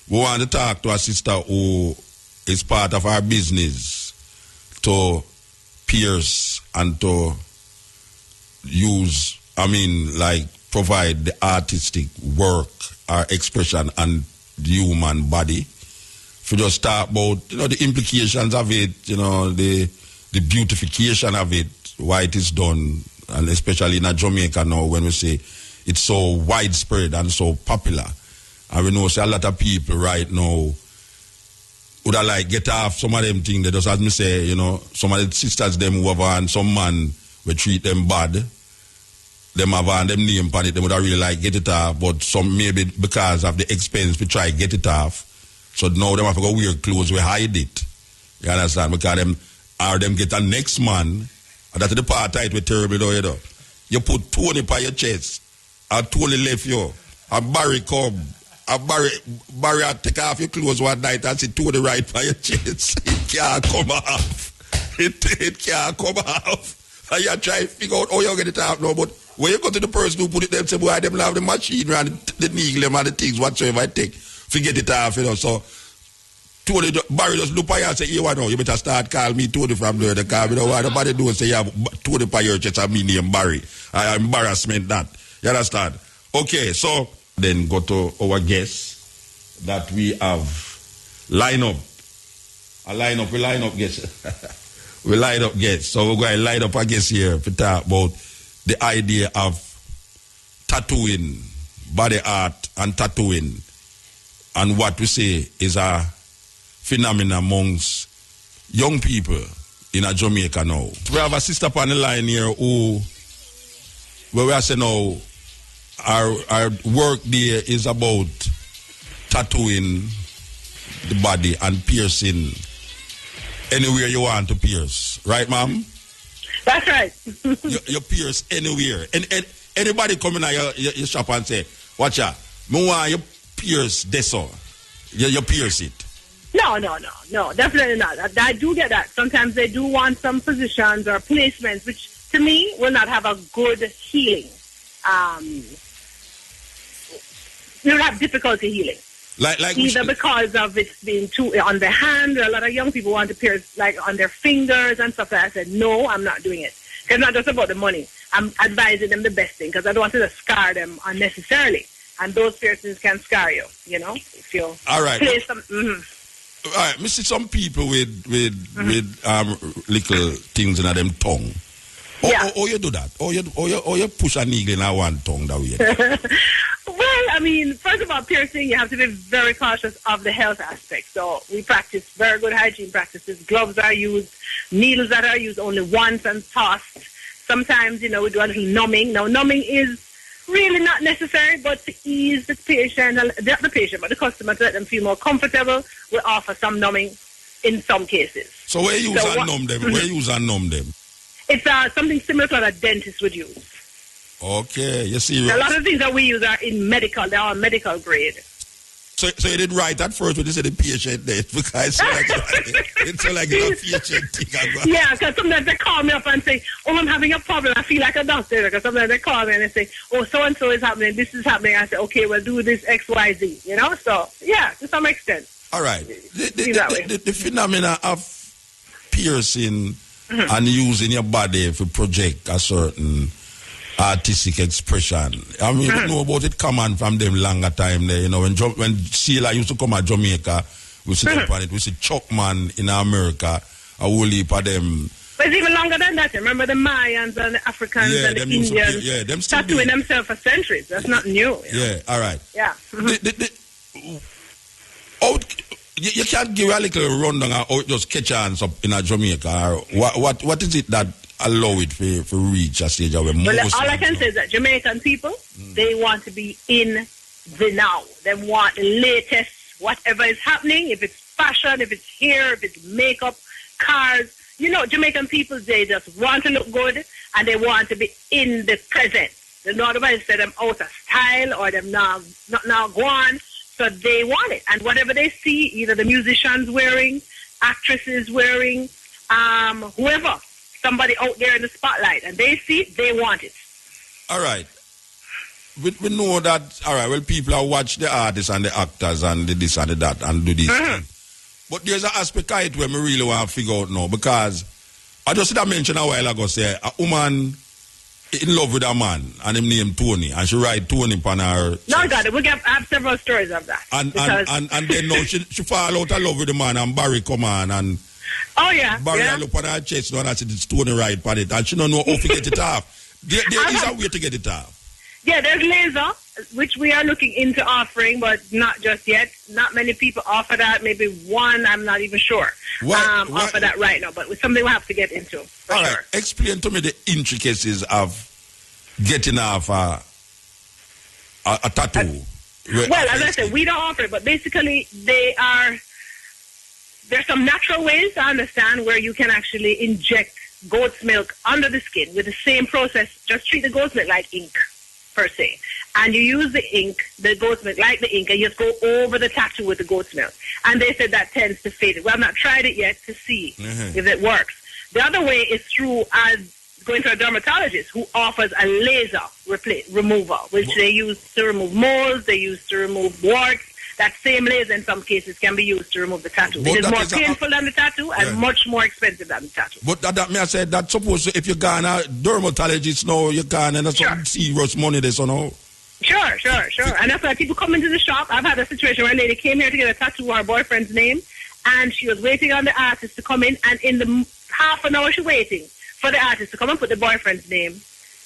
we want to talk to a sister who is part of our business to pierce and to use, provide the artistic work or expression and the human body. If we just talk about, the implications of it, the beautification of it, why it is done, and especially in Jamaica now when we say it's so widespread and so popular. And we know a lot of people right now would have get off some of them things. They just, as me say, some of the sisters them who have and some man will treat them bad. Them have and them name on it, they would have really get it off, but some maybe because of the expense we try get it off. So now them have to go wear clothes, we hide it. You understand? Because them get a next man, and that's the part tight with terrible though, You put Tony on your chest, and Tony left you, and Barry come. Barry take off your clothes one night and see Tony right by your chest. It can't come off. It can't come off. And you try to figure out how you get it off now. But when you go to the person who put it there, say, boy, them have the machine and the needle them and the things whatsoever I take. Forget it off, So Tony, Barry just look at you and say, you better start calling me Tony from there. They call me, nobody do say you have Tony by your chest and me name Barry. Embarrassment that. You understand? Okay, so then go to our guests that we have lined up. We line up guests. We line up guests. So we're going to line up our guests here to talk about the idea of tattooing, body art and tattooing, and what we say is a phenomenon amongst young people in Jamaica now. We have a sister on the line here where we are saying now, our work there is about tattooing the body and piercing anywhere you want to pierce. Right, ma'am? That's right. you pierce anywhere. And anybody come in your shop and say, watch out, me want you pierce this or you pierce it. No, definitely not. I do get that. Sometimes they do want some positions or placements, which to me will not have a good healing. You'll have difficulty healing. Like either because of it being too on the hand, or a lot of young people want to pierce on their fingers and stuff like that. I said, no, I'm not doing it. Because it's not just about the money. I'm advising them the best thing because I don't want to scar them unnecessarily. And those piercings can scar you, if you place them. All right, me see some people with little things in them tongue. Or you do that? Or you push a needle in one tongue that way? Well, first of all, piercing, you have to be very cautious of the health aspect. So we practice very good hygiene practices. Gloves are used, needles that are used only once and tossed. Sometimes, we do a little numbing. Now, numbing is really not necessary, but to ease the patient, but the customer, to let them feel more comfortable, we offer some numbing in some cases. So where you use and numb them? Where you use and numb them? It's something similar to what a dentist would use. Okay, you see. A lot of things that we use are in medical. They are medical grade. So you did right at first when you said the patient there, because it's like a patient thing. Yeah, because sometimes they call me up and say, oh, I'm having a problem. I feel like a doctor. Because sometimes they call me and they say, oh, so-and-so is happening. This is happening. I say, okay, we'll do this X, Y, Z. So, yeah, to some extent. All right. The phenomena of piercing and using your body to project a certain artistic expression. We know about it coming from them longer time there. When Sheila used to come at Jamaica, we see them on it. We see Chuckman in America, a whole heap of them. But it's even longer than that. Remember the Mayans and the Africans and the Indians them tattooing themselves for centuries. That's not new. Yeah, all right. Yeah. You can't give a little rundown or just catch hands up in Jamaica. What is it that allow it for reach a stage where most all I can say is that Jamaican people, they want to be in the now. They want the latest, whatever is happening, if it's fashion, if it's hair, if it's makeup, cars. Jamaican people, they just want to look good and they want to be in the present. They don't want to say them out of style or them not go on. So they want it. And whatever they see, either the musicians wearing, actresses wearing, whoever, somebody out there in the spotlight, and they see it, they want it. All right. we know that, all right, well, people are watch the artists and the actors and the this and the that and do this thing. But there's an aspect of it where we really want to figure out now, because I just mentioned a while ago, say, a woman in love with a man and him named Tony, and she write Tony upon her chest. No, God, we have several stories of that. And then now she fall out of love with the man, and Barry come on and Barry look on her chest and I said it's Tony right upon it, and she don't know how to get it off. There is a way to get it off. Yeah, there's laser, which we are looking into offering, but not just yet. Not many people offer that. Maybe one, I'm not even sure. Offer that right now, but it's something we'll have to get into. For all sure. Right, explain to me the intricacies of getting off a tattoo. Well, as I said, we don't offer it, but basically there's some natural ways, I understand, where you can actually inject goat's milk under the skin with the same process. Just treat the goat's milk like ink, per se. And you use the ink, the goat's milk, like the ink, and you just go over the tattoo with the goat's milk. And they said that tends to fade it. Well, I've not tried it yet to see if it works. The other way is through going to a dermatologist who offers a laser remover, which they use to remove moles, they use to remove warts. That same laser in some cases can be used to remove the tattoo. It is more painful than the tattoo and much more expensive than the tattoo. But that may I say that suppose if you go a dermatologist now, you can and that's some serious money there, so no. Sure. And that's why people come into the shop. I've had a situation where a lady came here to get a tattoo of her boyfriend's name, and she was waiting on the artist to come in, and in the half an hour she's waiting for the artist to come and put the boyfriend's name,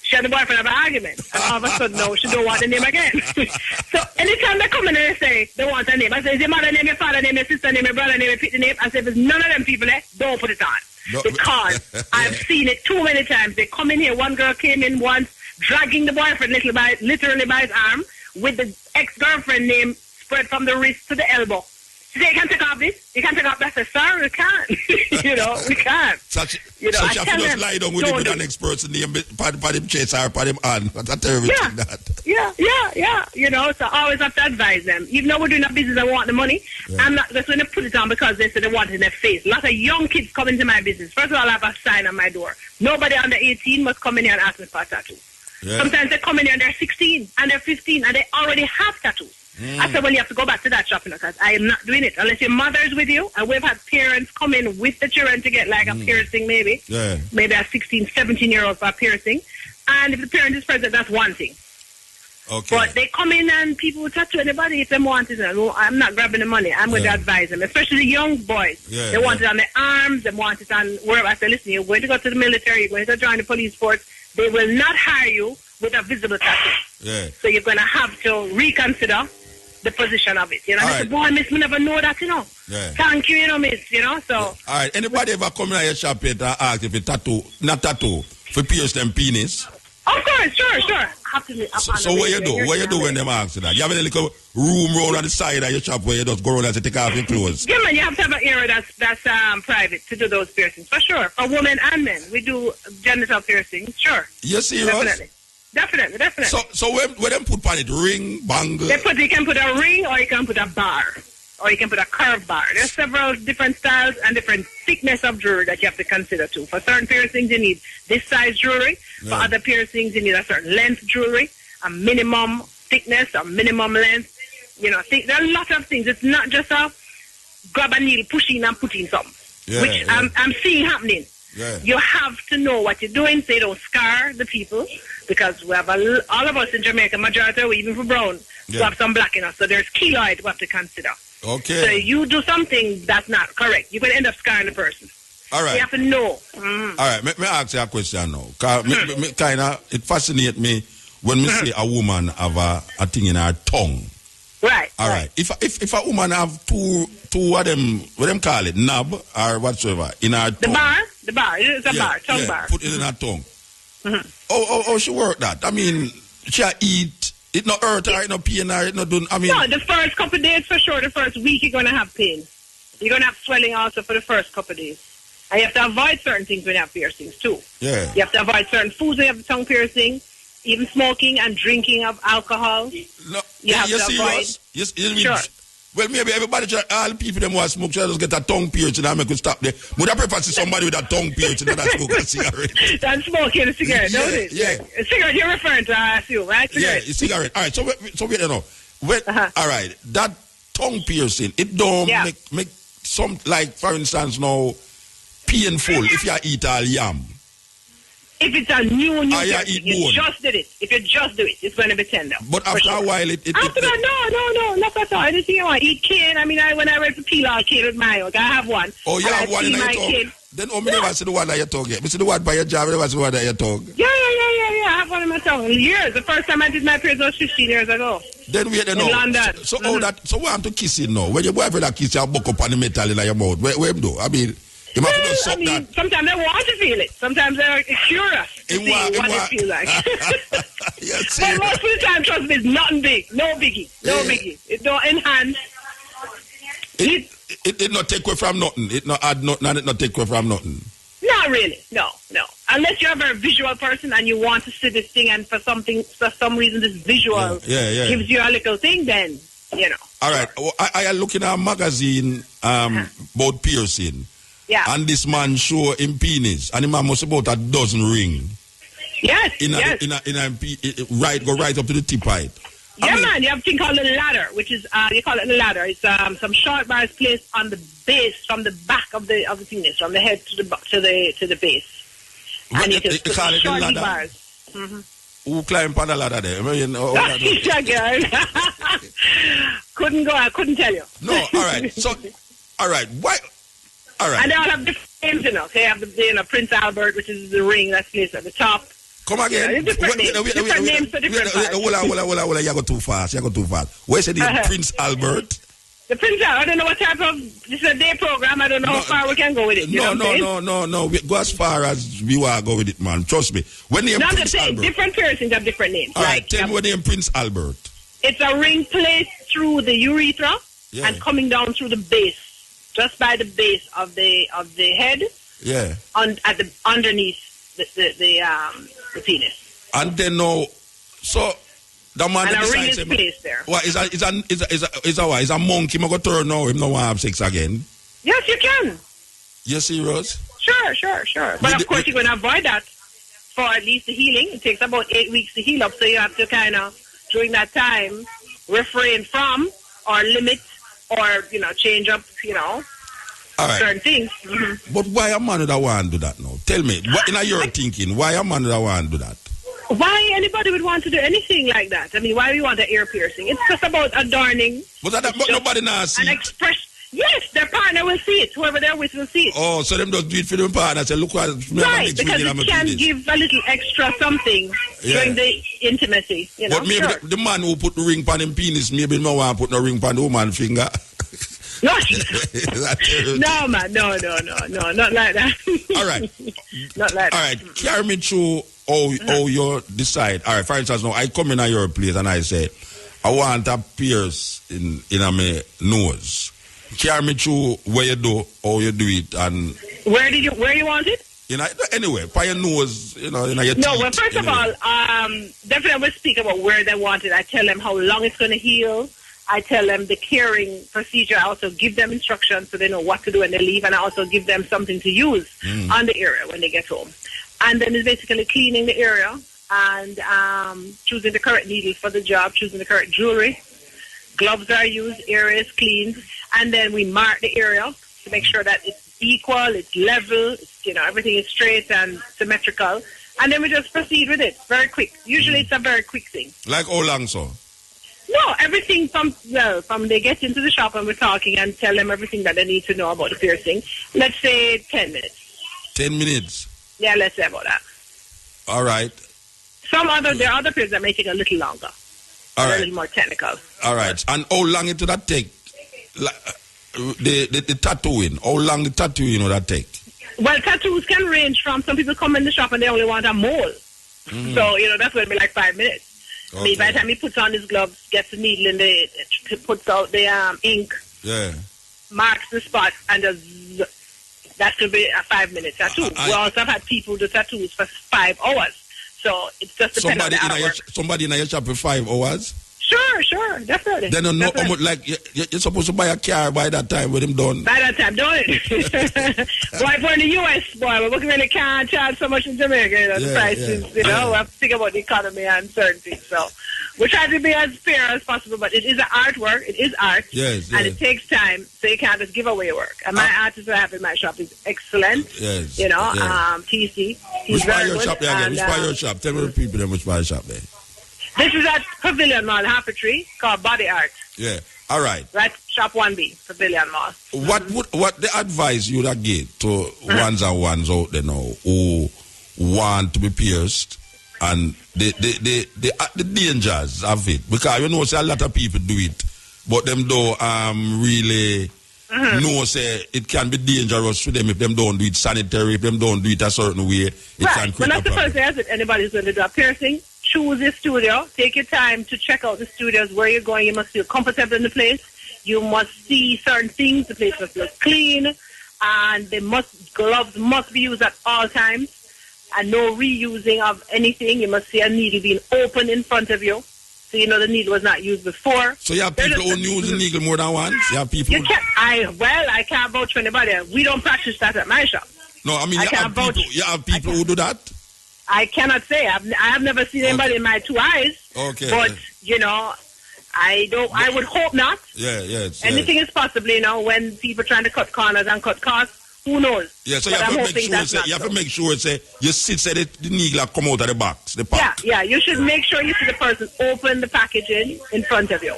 she and the boyfriend have an argument. And all of a sudden, no, she don't want the name again. So anytime they come in and they say they want a name, I say, is your mother name, your father name, your sister name, your brother name, you pick the name. I say, if it's none of them people there, don't put it on. No. Because I've seen it too many times. They come in here, one girl came in once, dragging the boyfriend literally by his arm, with the ex-girlfriend name spread from the wrist to the elbow. She said, you can't take off this. You can't take off that. I said, sorry, we can't. We can't. Such I tell just lie down with him with an next person name, pat him chase or pat him on. That's a terrible thing, that. Yeah. So I always have to advise them. Even though we're doing a business and want the money, I'm not just going to put it on because they say they want it in their face. A lot of young kids come into my business. First of all, I have a sign on my door. Nobody under 18 must come in here and ask me for a tattoo. Yeah. Sometimes they come in here and they're 16 and they're 15 and they already have tattoos. I said, well, you have to go back to that shop because I am not doing it unless your mother's with you. And we've had parents come in with the children to get like a piercing maybe. Yeah. Maybe a 16, 17-year-old for a piercing. And if the parent is present, that's one thing. Okay. But they come in and people will tattoo anybody if they want it. I'm not grabbing the money. I'm going to advise them, especially the young boys. Yeah, they want it on their arms. They want it on wherever. I say, listen, you're going to go to the military. You're going to join the police force. They will not hire you with a visible tattoo. Yeah. So you're going to have to reconsider the position of it. I said, boy, miss, me never know that, Yeah. Thank you, miss, so. All right. Anybody ever come in your shop here to ask if a tattoo, for pierce them penis? Of course, sure. So what you do? What you do when them ask you that? You have a little room round on the side of your shop where you just go around and take off your clothes? Yeah, man, you have to have an area that's private to do those piercings, for sure. For women and men, we do genital piercings, sure. You serious? Definitely. So where them put on it? Ring, bangle? You can put a ring or you can put a bar. Or you can put a curved bar. There's several different styles and different thickness of jewelry that you have to consider too. For certain piercings, you need this size jewelry. Yeah. For other piercings, you need a certain length jewelry, a minimum thickness or minimum length. There are a lot of things. It's not just a grab a needle, push in and put in something, which I'm seeing happening. Yeah. You have to know what you're doing so you don't scar the people, because we have all of us in Jamaica, majority, even for brown, we have some black in us. So there's keloid we have to consider. Okay. So you do something that's not correct, you're going to end up scarring the person. All right. You have to know. All right. Let me ask you a question now. It fascinates me when we say a woman have a thing in her tongue. Right. All right. If a woman have two of them, what them call it, knob or whatsoever, in her tongue. The bar. It's a bar, tongue bar. Put it in her tongue. Oh, she work that? I mean, she eat. It not hurt her, it not pain her, it not do. No, the first couple of days for sure. The first week you're gonna have pain. You're gonna have swelling also for the first couple of days. And you have to avoid certain things when you have piercings too. Yeah. You have to avoid certain foods when you have the tongue piercing, even smoking and drinking of alcohol. No, you have to avoid. Yes, sure. Well, maybe everybody, all the people them who smoke, should just get a tongue piercing and make you stop there. Would I prefer to see somebody with a tongue piercing than that smoke a cigarette? That's smoking a cigarette, don't it? Yeah. A cigarette you're referring to, I assume, right? Cigarette. Yeah, a cigarette. All right, so wait, you know. All right, that tongue piercing, it don't make some, like, for instance, now, painful if you eat all yam. If it's a new eat you bone. just did it. If you just do it, it's going to be tender. But after a while, after that, no, not at all. Anything you want. Eat cane. I mean, when I went to peel out cane with my own, I have one. Oh, you have one in your tongue? Then, me never see the one that you tongue. Me see the one by your job, I never see the one that you tongue. Yeah. I have one in my tongue. Years. The first time I did my piercing was 15 years ago. Then we in London. So we have to kiss it now. When your boyfriend kiss you, buck up on the metal in your mouth. Where do? I mean, you must just suck that. Sometimes they want to feel it. Sometimes they're curious to see what it feels like. But most of the time, trust me, it's nothing big. No biggie. It don't enhance. It did not take away from nothing. It not add nothing and it not take away from nothing. Not really. No. Unless you're a very visual person and you want to see this thing and for some reason this visual gives you a little thing, then, you know. All right. I am looking at a magazine about piercing. Yeah. And this man show him penis. And the man must about a dozen ring. Yes. Go right up to the tip height. Yeah, man. You have a thing called a ladder, which is you call it a ladder. It's some short bars placed on the base from the back of the penis, from the head to the base. And you can call it short a ladder. bars. Mm-hmm. Who climbed on the ladder there? Couldn't go. I couldn't tell you. No. All right. So, all right. Why? All right. And they all have different names, you know. They have the Prince Albert, which is the ring that's placed at the top. Come again. Different names for different parts. Hold on. You go too fast. Where's the Prince Albert? The Prince Albert. I don't know what type of. This is a day program. I don't know how far we can go with it. No. We go as far as we want to go with it, man. Trust me. When the Prince Albert. Different piercings have different names. All right. Tell me when the Prince Albert. It's a ring placed through the urethra and coming down through the base, just by the base of the head. Yeah. Underneath the penis. And then so the man and a ring is placed there. What is a monkey? I'm gonna turn now. Him no want to have sex again. Yes, you can. You serious? Sure. But of course, you're gonna avoid that for at least the healing. It takes about 8 weeks to heal up, so you have to kind of during that time refrain from or limit or change up all right. certain things. Mm-hmm. But why a man that want to do that now? Tell me, what in your thinking? Why a man that want to do that? Why anybody would want to do anything like that? I mean, why do you want an ear piercing? It's just about adorning. But nobody now see an expression. Yes, their partner will see it. Whoever they're with will see it. Oh, so them just do it for their partner. Say, look what right, because it can give a little extra something during the intimacy. But maybe the man who put the ring on him penis, maybe no one put no ring on the woman's finger. No, man, no, not like that. All right. Not like that. All right, carry me through how you decide. All right, for instance, now I come in at your place and I say, I want a pierce in my nose. Carry me through where you do, how you do it, and where you want it? Anyway, by your nose, in your teeth. No, well, first of all, definitely I will speak about where they want it. I tell them how long it's going to heal. I tell them the caring procedure. I also give them instructions so they know what to do when they leave, and I also give them something to use on the area when they get home. And then it's basically cleaning the area and choosing the correct needle for the job, choosing the correct jewelry. Gloves are used, area is cleaned, and then we mark the area to make sure that it's equal, it's level, everything is straight and symmetrical. And then we just proceed with it. Very quick. Usually it's a very quick thing. Like how long so? No, everything from they get into the shop and we're talking and tell them everything that they need to know about the piercing. Let's say 10 minutes. 10 minutes? Yeah, let's say about that. All right. There are other piercings that may take a little longer. All right. A little more technical. All right. And how long it that take? The tattooing. How long the tattooing that take? Well, tattoos can range from some people come in the shop and they only want a mole. Mm-hmm. So, that's going to be like 5 minutes. Okay. By the time he puts on his gloves, gets the needle in puts out the ink, marks the spot, and that could be a 5 minute tattoo. We also have had people do tattoos for 5 hours. So it's just depending on the hour. Somebody in your shop for 5 hours? Sure, definitely. Then you know how much, like, you're supposed to buy a car by that time with him done. By that time, don't it? Boy, for the U.S., boy, we really can't charge so much in Jamaica, you know, the prices, you know, we have to think about the economy and certain things, so we try to be as fair as possible, but it is an artwork, it is art, and it takes time, so you can't just give away work. And my artist I have in my shop is excellent, you know, TC. Which part of your shop there again? Which part of your shop? Tell me the people then which part of your shop there. This is at Pavilion Mall, half a tree, called Body Art. Yeah, all right. Right, shop 1B, Pavilion Mall. What the advice you would give to ones and ones out there now who want to be pierced and the dangers of it? Because you know, say a lot of people do it, but them don't really know say it can be dangerous to them if them don't do it sanitary, if them don't do it a certain way. It can create that's the first thing that anybody's going to do a piercing. Choose your studio. Take your time to check out the studios where you're going. You must feel comfortable in the place. You must see certain things. The place must look clean, and gloves must be used at all times, and no reusing of anything. You must see a needle being open in front of you, so you know the needle was not used before. So you have people who use the needle more than once. You have people. I can't vouch for anybody. We don't practice that at my shop. No, I mean you have people who do that. I cannot say. I have never seen anybody in my two eyes. Okay. But, you know, I would hope not. Anything is possible, you know, when people trying to cut corners and cut costs, who knows? Yeah, so you have to make sure you sit say the needle come out of the box, the pack. Yeah, you should make sure you see the person open the packaging in front of you.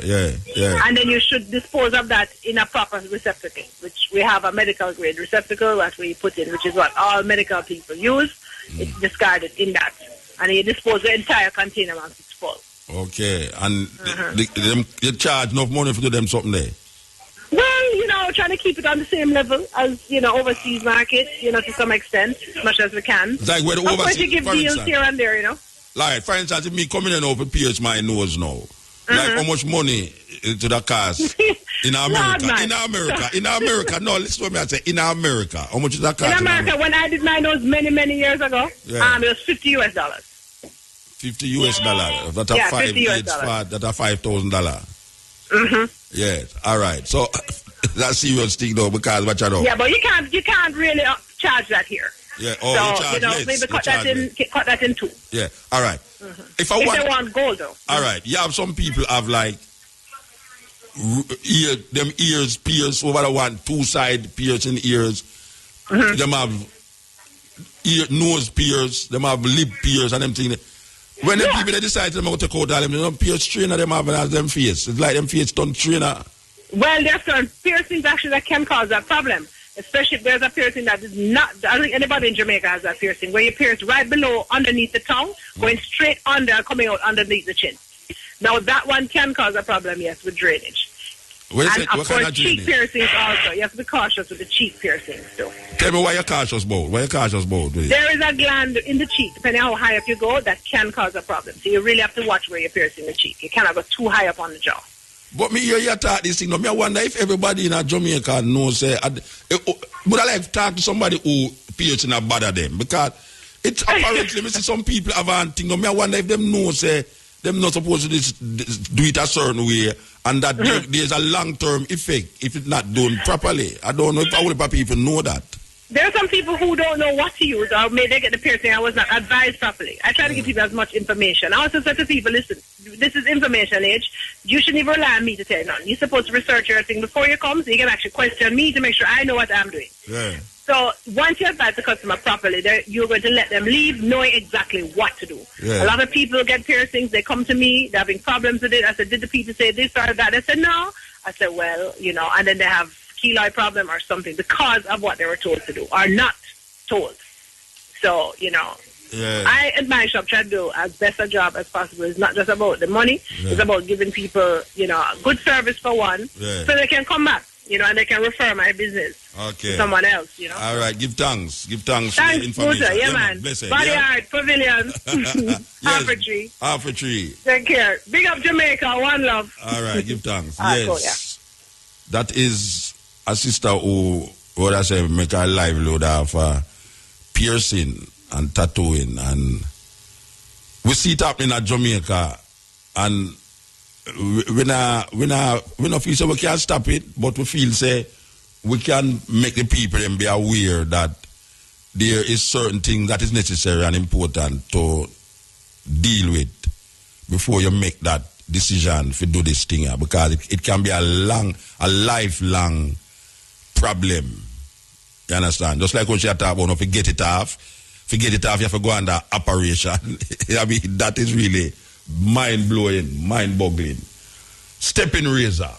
Yeah. And then you should dispose of that in a proper receptacle, which we have a medical grade receptacle that we put in, which is what all medical people use. It's discarded in that. And you dispose the entire container once it's full. Okay. And you charge enough money for them something there? Well, you know, trying to keep it on the same level as, you know, overseas market, you know, to some extent, as much as we can. Like where the overseas, of course, you give deals here and there, you know. Like, for instance, if me coming in over pierce my nose now, like how much money to the cost in America? In America, no, listen to what I say. In America, how much is that cost? In America, when I did my nose many years ago, it was $50 US. $50 US. That's a $5,000. Yes. All right. So that's serious thing though, because what you know. Yeah, but you can't really charge that here. Yeah. Oh, so, you charge less. Maybe cut that in two. Yeah. All right. If they want gold though. All right. You have some people have like them ears pierced over the one, two-side piercing ears. Them have nose pierced. Them have lip pierced and them things. When the people they decide to take out all them, they don't pierce trainer them have as them face. It's like them face done trainer. Well, there are certain piercings actually that can cause that problem. Especially if there's a piercing that is not, I don't think anybody in Jamaica has that piercing, where you pierce right below, underneath the tongue, going straight under, coming out underneath the chin. Now, that one can cause a problem, yes, with drainage. And of course, cheek piercings also. You have to be cautious with the cheek piercings, too. Tell me why you're cautious about. There is a gland in the cheek, depending on how high up you go, that can cause a problem. So you really have to watch where you're piercing the cheek. You cannot go too high up on the jaw. But me hear you talk this thing. I wonder if everybody in Jamaica knows. Would I like to talk to somebody who piercing a bother them? Because it's apparently, me see some people have a thing. I wonder if them know say them not supposed to do it a certain way, and that there's a long-term effect if it's not done properly. I don't know if all the people know that. There are some people who don't know what to use, or maybe they get the piercing and was not advised properly. I try to give people as much information. I also said to people, listen, this is information age. You shouldn't even rely on me to tell you nothing. You're supposed to research everything before you come, so you can actually question me to make sure I know what I'm doing. Yeah. So once you advise the customer properly, you're going to let them leave knowing exactly what to do. Yeah. A lot of people get piercings. They come to me. They're having problems with it. I said, did the people say this or that? They said, no. I said, well, you know, and then they have keloid problem or something because of what they were told to do or not told. So, you know, I at my shop try to do as best a job as possible. It's not just about the money. It's about giving people, you know, good service for one so they can come back, you know, and they can refer my business to someone else, you know. All right, give thanks. Thanks for the information. Yeah, man. Body Art, Pavilion, Half a Tree. Take care. Big up Jamaica, one love. All right, give thanks. Yes. Cool, that is a sister who, what I say, make a livelihood of piercing and tattooing. And we see it happening at Jamaica. And we not feel so we can't stop it, but we feel say we can make the people and be aware that there is certain things that is necessary and important to deal with before you make that decision to do this thing, because it can be a lifelong problem. You understand? Just like what you talk about, if you get it off, you have to go under operation. I mean, that is really mind-blowing, mind-boggling. Stepping Razor.